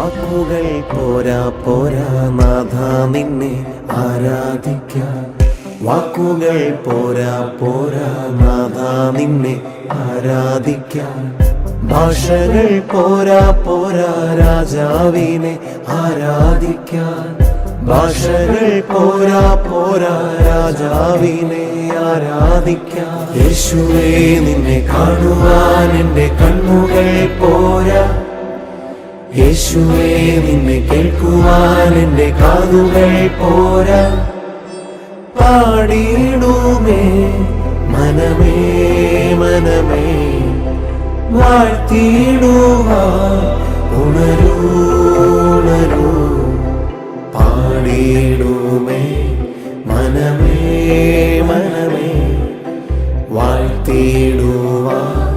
വാക്കുകൾ പോരാ പോരാ നാഥ നിന്നെ ആരാധിക്കാൻ. വാക്കുകൾ പോരാ പോരാ നാഥ നിന്നെ ആരാധിക്കാൻ. ഭാഷകൾ പോരാ പോരാ രാജാവിനെ ആരാധിക്കാൻ. ഭാഷകൾ പോരാ പോരാ രാജാവിനെ ആരാധിക്കാൻ. യേശുവേ നിന്നെ കാണുവാൻ എൻ്റെ കണ്ണുകൾ പോരാ. യേശുവേ നിന്നെ കേൾക്കുവാൻ എൻ്റെ കാതുകൾ പോരാ. പാടിയിടുമേ മനമേ മനമേ വാഴ്ത്തിയിടുവാൻ ഉണരൂ ഉണരൂ. പാടിയിടുമേ മനമേ മനമേ വാഴ്ത്തിയിടുവാൻ